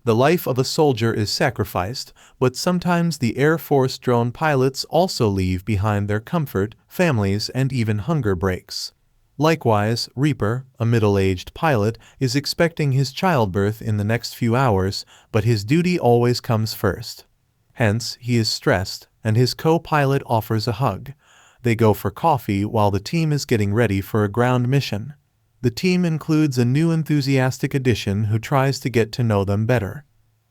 The life of a soldier is sacrificed, but sometimes the Air Force drone pilots also leave behind their comfort, families, and even hunger breaks. Likewise, Reaper, a middle-aged pilot, is expecting his childbirth in the next few hours, but his duty always comes first. Hence, he is stressed, and his co-pilot offers a hug. They go for coffee while the team is getting ready for a ground mission. The team includes a new enthusiastic addition who tries to get to know them better.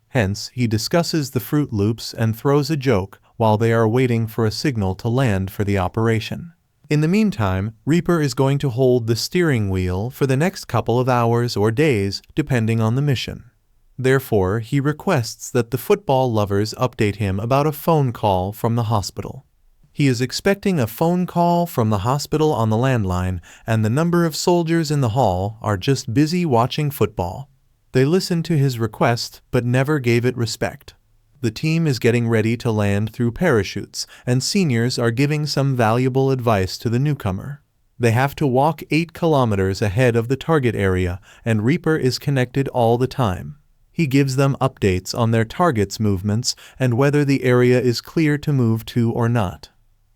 Hence, he discusses the Fruit Loops and throws a joke while they are waiting for a signal to land for the operation. In the meantime, Reaper is going to hold the steering wheel for the next couple of hours or days, depending on the mission. Therefore, he requests that the football lovers update him about a phone call from the hospital. He is expecting a phone call from the hospital on the landline, and the number of soldiers in the hall are just busy watching football. They listened to his request, but never gave it respect. The team is getting ready to land through parachutes, and seniors are giving some valuable advice to the newcomer. They have to walk 8 kilometers ahead of the target area, and Reaper is connected all the time. He gives them updates on their target's movements and whether the area is clear to move to or not.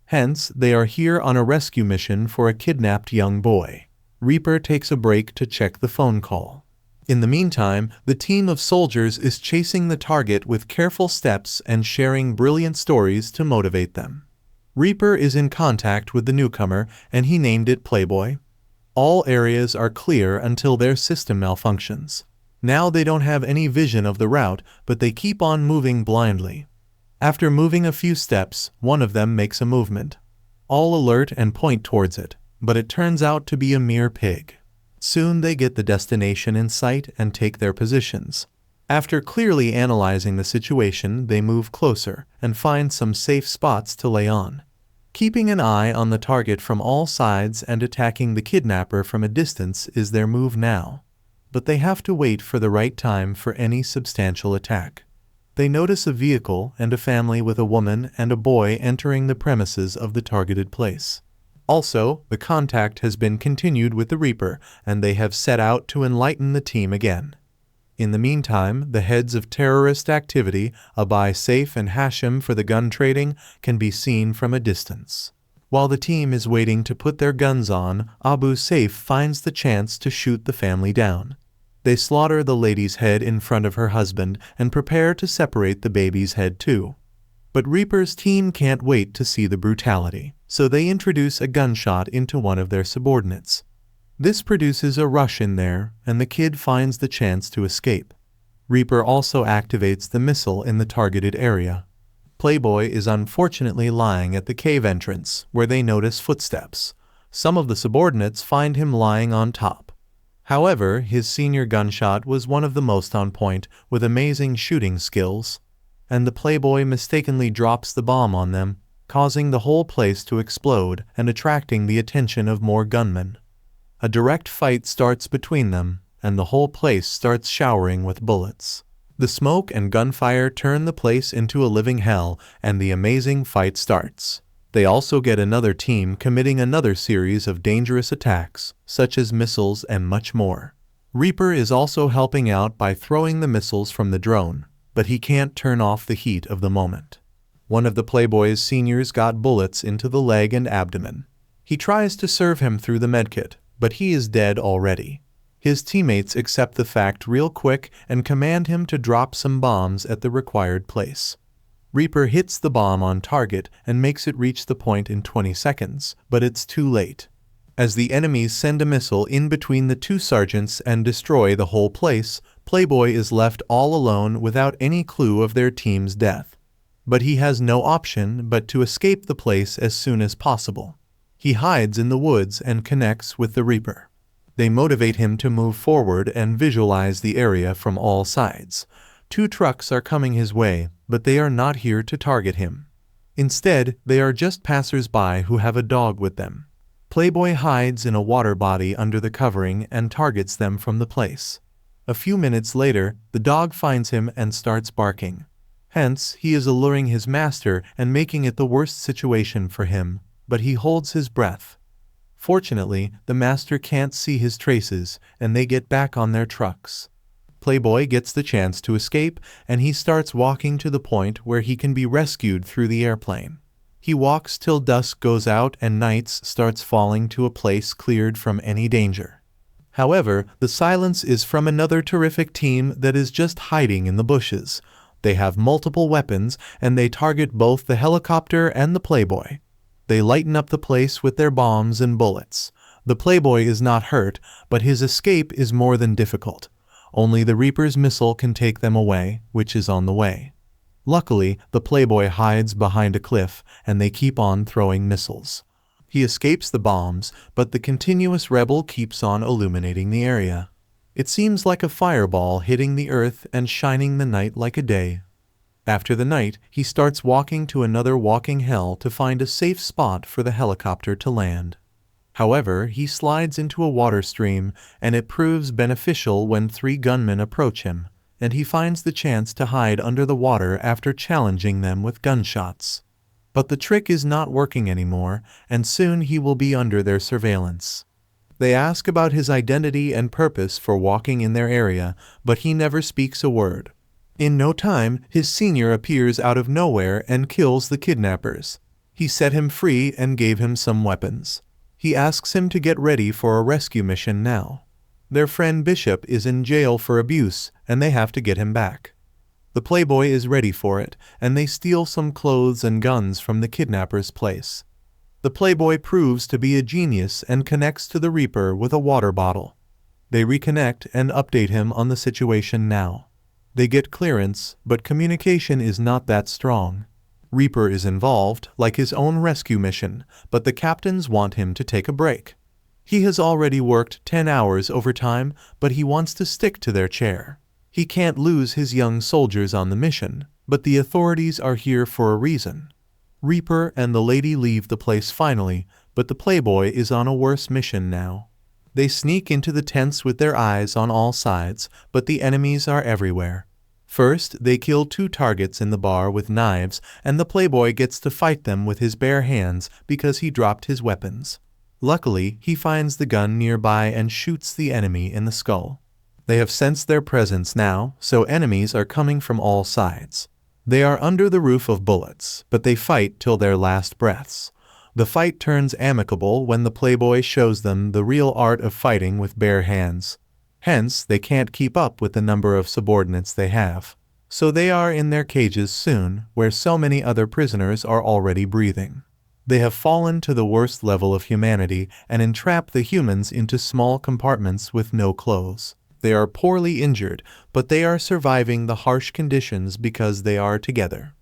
Hence, they are here on a rescue mission for a kidnapped young boy. Reaper takes a break to check the phone call. In the meantime, the team of soldiers is chasing the target with careful steps and sharing brilliant stories to motivate them. Reaper is in contact with the newcomer, and he named it Playboy. All areas are clear until their system malfunctions. Now they don't have any vision of the route, but they keep on moving blindly. After moving a few steps, one of them makes a movement. All alert and point towards it, but it turns out to be a mere pig. Soon they get the destination in sight and take their positions. After clearly analyzing the situation, they move closer and find some safe spots to lay on. Keeping an eye on the target from all sides and attacking the kidnapper from a distance is their move now. But they have to wait for the right time for any substantial attack. They notice a vehicle and a family with a woman and a boy entering the premises of the targeted place. Also, the contact has been continued with the Reaper, and they have set out to enlighten the team again. In the meantime, the heads of terrorist activity, Abai Saif and Hashim for the gun trading, can be seen from a distance. While the team is waiting to put their guns on, Abu Saif finds the chance to shoot the family down. They slaughter the lady's head in front of her husband and prepare to separate the baby's head too. But Reaper's team can't wait to see the brutality, so they introduce a gunshot into one of their subordinates. This produces a rush in there, and the kid finds the chance to escape. Reaper also activates the missile in the targeted area. Playboy is unfortunately lying at the cave entrance, where they notice footsteps. Some of the subordinates find him lying on top. However, his senior gunshot was one of the most on point, with amazing shooting skills, and the Playboy mistakenly drops the bomb on them, causing the whole place to explode and attracting the attention of more gunmen. A direct fight starts between them, and the whole place starts showering with bullets. The smoke and gunfire turn the place into a living hell, and the amazing fight starts. They also get another team committing another series of dangerous attacks, such as missiles and much more. Reaper is also helping out by throwing the missiles from the drone, but he can't turn off the heat of the moment. One of the Playboy's seniors got bullets into the leg and abdomen. He tries to serve him through the medkit, but he is dead already. His teammates accept the fact real quick and command him to drop some bombs at the required place. Reaper hits the bomb on target and makes it reach the point in 20 seconds, but it's too late. As the enemies send a missile in between the two sergeants and destroy the whole place, Playboy is left all alone without any clue of their team's death. But he has no option but to escape the place as soon as possible. He hides in the woods and connects with the Reaper. They motivate him to move forward and visualize the area from all sides. 2 trucks are coming his way, but they are not here to target him. Instead, they are just passers-by who have a dog with them. Playboy hides in a water body under the covering and targets them from the place. A few minutes later, the dog finds him and starts barking. Hence, he is alluring his master and making it the worst situation for him, but he holds his breath. Fortunately, the master can't see his traces, and they get back on their trucks. Playboy gets the chance to escape, and he starts walking to the point where he can be rescued through the airplane. He walks till dusk goes out and night starts falling to a place cleared from any danger. However, the silence is from another terrific team that is just hiding in the bushes. They have multiple weapons, and they target both the helicopter and the Playboy. They lighten up the place with their bombs and bullets. The Playboy is not hurt, but his escape is more than difficult. Only the Reaper's missile can take them away, which is on the way. Luckily, the Playboy hides behind a cliff, and they keep on throwing missiles. He escapes the bombs, but the continuous rebel keeps on illuminating the area. It seems like a fireball hitting the earth and shining the night like a day. After the night, he starts walking to another walking hell to find a safe spot for the helicopter to land. However, he slides into a water stream, and it proves beneficial when 3 gunmen approach him, and he finds the chance to hide under the water after challenging them with gunshots. But the trick is not working anymore, and soon he will be under their surveillance. They ask about his identity and purpose for walking in their area, but he never speaks a word. In no time, his senior appears out of nowhere and kills the kidnappers. He set him free and gave him some weapons. He asks him to get ready for a rescue mission now. Their friend Bishop is in jail for abuse, and they have to get him back. The Playboy is ready for it, and they steal some clothes and guns from the kidnapper's place. The Playboy proves to be a genius and connects to the Reaper with a water bottle. They reconnect and update him on the situation now. They get clearance, but communication is not that strong. Reaper is involved, like his own rescue mission, but the captains want him to take a break. He has already worked 10 hours overtime, but he wants to stick to their chair. He can't lose his young soldiers on the mission, but the authorities are here for a reason. Reaper and the lady leave the place finally, but the Playboy is on a worse mission now. They sneak into the tents with their eyes on all sides, but the enemies are everywhere. First, they kill 2 targets in the bar with knives, and the Playboy gets to fight them with his bare hands because he dropped his weapons. Luckily, he finds the gun nearby and shoots the enemy in the skull. They have sensed their presence now, so enemies are coming from all sides. They are under the roof of bullets, but they fight till their last breaths. The fight turns amicable when the Playboy shows them the real art of fighting with bare hands. Hence, they can't keep up with the number of subordinates they have. So they are in their cages soon, where so many other prisoners are already breathing. They have fallen to the worst level of humanity and entrap the humans into small compartments with no clothes. They are poorly injured, but they are surviving the harsh conditions because they are together.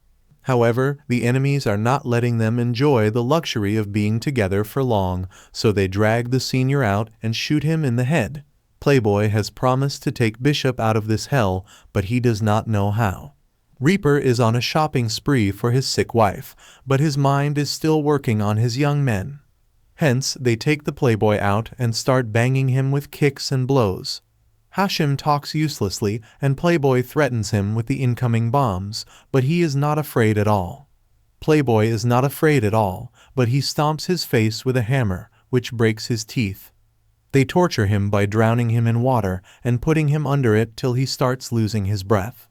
However, the enemies are not letting them enjoy the luxury of being together for long, so they drag the senior out and shoot him in the head. Playboy has promised to take Bishop out of this hell, but he does not know how. Reaper is on a shopping spree for his sick wife, but his mind is still working on his young men. Hence, they take the Playboy out and start banging him with kicks and blows. Hashim talks uselessly, and Playboy threatens him with the incoming bombs, but he is not afraid at all. Playboy is not afraid at all, but he stomps his face with a hammer, which breaks his teeth. They torture him by drowning him in water and putting him under it till he starts losing his breath.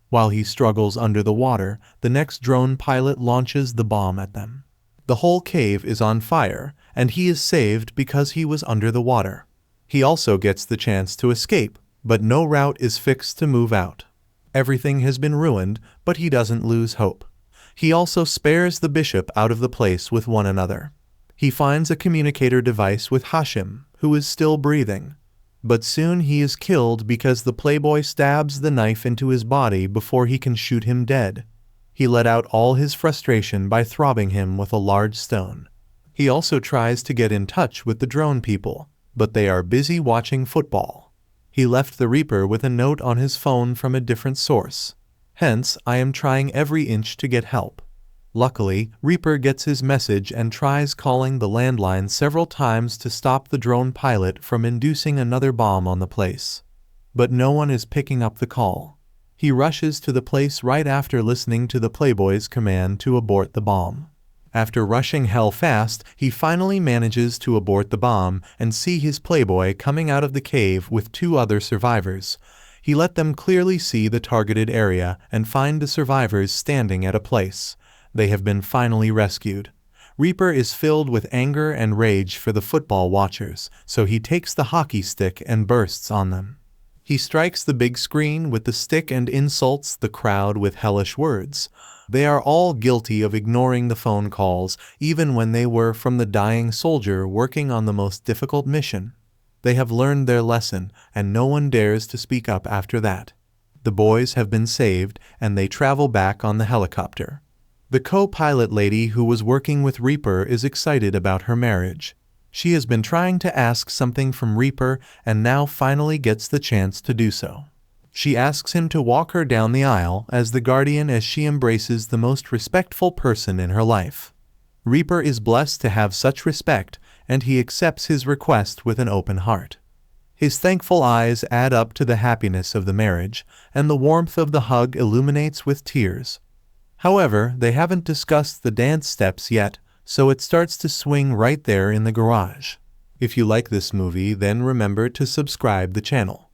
While he struggles under the water, the next drone pilot launches the bomb at them. The whole cave is on fire, and he is saved because he was under the water. He also gets the chance to escape, but no route is fixed to move out. Everything has been ruined, but he doesn't lose hope. He also spares the Bishop out of the place with one another. He finds a communicator device with Hashim, who is still breathing. But soon he is killed because the Playboy stabs the knife into his body before he can shoot him dead. He let out all his frustration by throbbing him with a large stone. He also tries to get in touch with the drone people, but they are busy watching football. He left the Reaper with a note on his phone from a different source. Hence, I am trying every inch to get help. Luckily, Reaper gets his message and tries calling the landline several times to stop the drone pilot from inducing another bomb on the place. But no one is picking up the call. He rushes to the place right after listening to the Playboy's command to abort the bomb. After rushing hell fast, he finally manages to abort the bomb and see his Playboy coming out of the cave with 2 other survivors. He let them clearly see the targeted area and find the survivors standing at a place. They have been finally rescued. Reaper is filled with anger and rage for the football watchers, so he takes the hockey stick and bursts on them. He strikes the big screen with the stick and insults the crowd with hellish words. They are all guilty of ignoring the phone calls, even when they were from the dying soldier working on the most difficult mission. They have learned their lesson, and no one dares to speak up after that. The boys have been saved, and they travel back on the helicopter. The co-pilot lady who was working with Reaper is excited about her marriage. She has been trying to ask something from Reaper and now finally gets the chance to do so. She asks him to walk her down the aisle as the guardian as she embraces the most respectful person in her life. Reaper is blessed to have such respect, and he accepts his request with an open heart. His thankful eyes add up to the happiness of the marriage, and the warmth of the hug illuminates with tears. However, they haven't discussed the dance steps yet, so it starts to swing right there in the garage. If you like this movie, then remember to subscribe the channel.